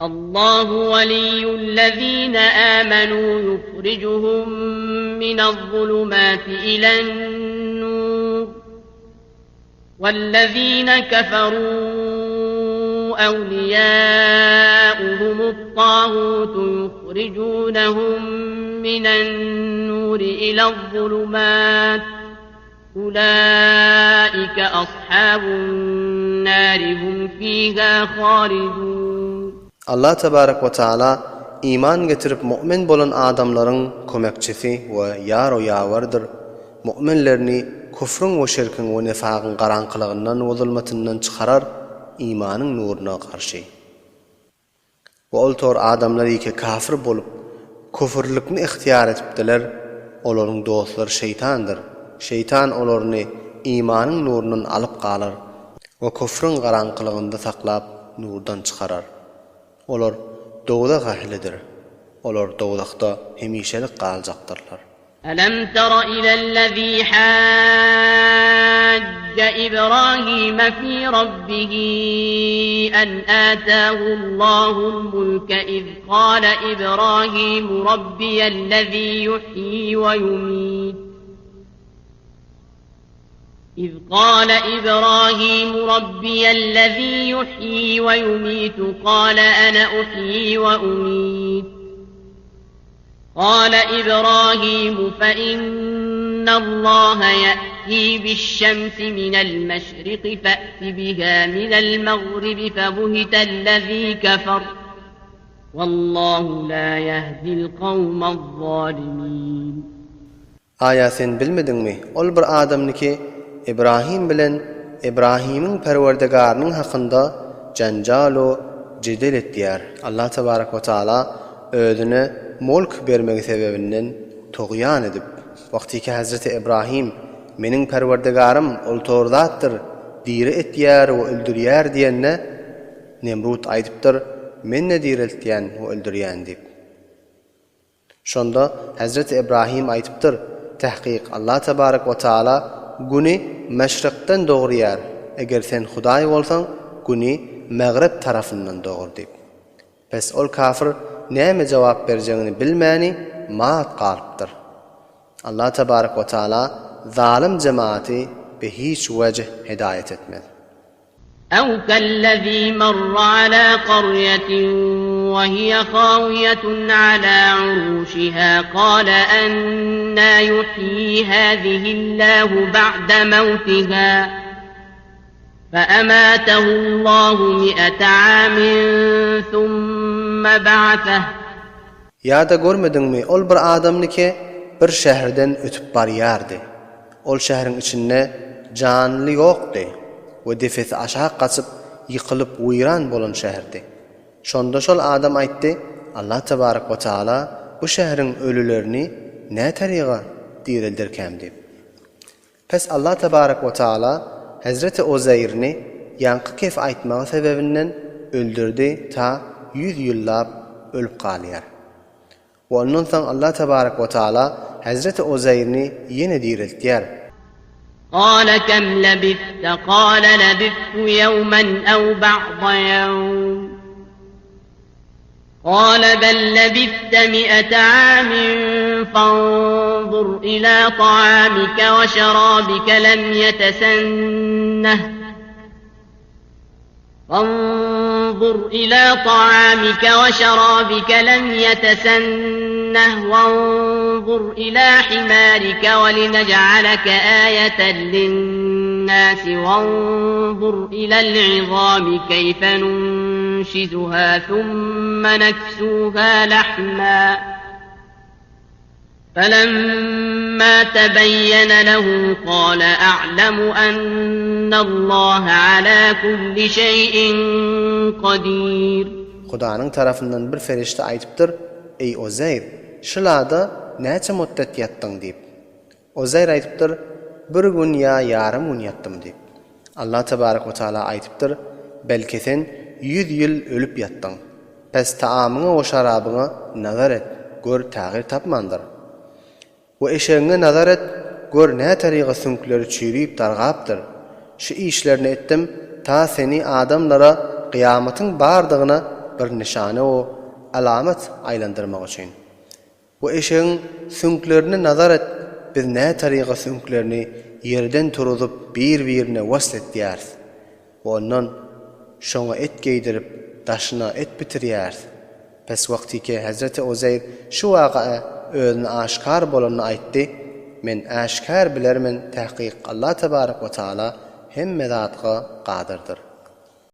الله ولي الذين آمنوا يخرجهم من الظلمات إلى النور والذين كفروا أولياؤهم الطاغوت يخرجونهم من النور إلى الظلمات أولئك أصحاب النار هم فيها خالدون. Allah tebarek ve taala iman getirip mümin bolan adamların kömekçisi ve yar o yavardır. Müminlerini küfrün ve şirkin ve nifakın qaranqılığından ve zulmatından çıkarar, imanın nuruna karşı. Ve oltor adamları ki kafir bolup küfürlükni ihtiyar etipdiler, olorun dostları şeytandır. Şeytan olorunu imanın nurundan alıp qalar ve küfrün qaranqılığında saklap nurdan çıkarar. Olar doğuda gahilidir. Olar doğudakta hemişelik qalacaktırlar. ألم تر إلى الذي حاج إبراهيم في ربه أن آتاه الله الملك إذ قال إبراهيم ربي الذي يحيي ويميت إذ قال إبراهيم ربي الذي يحيي ويميت قال أنا أحيي وأميت قال إبراهيم فإن الله يأتي بالشمس من المشرق فأت بها من المغرب فبهت الذي كفر والله لا يهدي القوم الظالمين. Aya sen bilmedin mi? Ol bir adamniki İbrahim bilen İbrahim'in perverdigarının hakkında cancalo cidil etdiler. Allah tebarek ve taala özüne mulk bermegi sebebinden toğyan edip vaktiki Hazreti İbrahim menin perverdigarım oltordattır diri etdiler ve öldürýär diýenne Nemrut aytypdyr men ne diriltýän we öldürýän dip. Şonda Hazreti İbrahim aytypdyr tahqiq Allah tebarek ve taala güni meşrikten doğruyar. Eger sen Hudaý bolsaň, güni Megrib tarafından doğur dip. Pes ol kafir näme jogap berjeğini bilmäni maat galypdyr. Allah tebarek ve taala zalim cemaati be hiç wejh hidayet etmez. أو كالذي مر على قرية وهي خاوية على عروشها قال أنى يحيي هذه الله بعد موتها فأماته الله 100 عام ثم بعثه. Ya da görmedin mi? Ol bir adamniki bir şäherden ötüp barýardy. Ol şäherin içinde canly ýokdy. Ve defesi aşağı kaçıp yıkılıp uyran bolan şäherdi. Şonda şol adam aýtdy, Allah tebarek ve taala bu şäherin ölülerini ne tariga dirildirkem dip. Pes Allah tebarek ve taala Hazreti Uzayrni yankı kef aýtmagy sebebinden öldürdi ta 100 ýyllap ölüp galýar. Ve ondan soň Allah tebarek ve taala Hazreti Uzayrni ýene diriltýär. قال كم لبثت قال لبثت يوما أو بعض يوم قال بل لبثت 100 عام فانظر إلى طعامك وشرابك لم يتسنه وانظر وانظر إلى حمارك ولنجعلك آية للناس وانظر إلى العظام كيف ننشزها ثم نكسوها لحما فلما تبين له قال أعلم أن الله على كل شيء قدير. Hudaňyň tarapyndan bir ferişte aýtypdyr: "Ey Uzayr, şulada näçe muddat ýatdyň?" diýip. Uzayr aýtypdyr: "Bir gün ýa ýarym gün ýatdym" diýip. Allah tebarek we taala aýtypdyr: "Belki sen 100 ýyl ölüp ýatdyň. Pes taamyňa we şarabyňa nazar et, gör tagyr tapmandyr. Ve eşeğine nazar et, gör ne tariga sünkleri çürüyüp dargapdyr. Şu işlerini ettim, ta seni adamlara kıyamatın bardığına bir nişane o alamet aylandırmak için. Bu eşeğin sünklerini nazar et, biz ne tariqa sünklerini yerden turuzup bir-birine vaslet diyarız. Ondan şoňa et geydirip, daşına et bitirýär. Pes wagtike Hazreti Uzeyr şu wagya özüne aşkar bolanyny aýtdy. Men aşkar bilermen tahqiq Allah tebarek we taala hemme zatga qadyrdyr.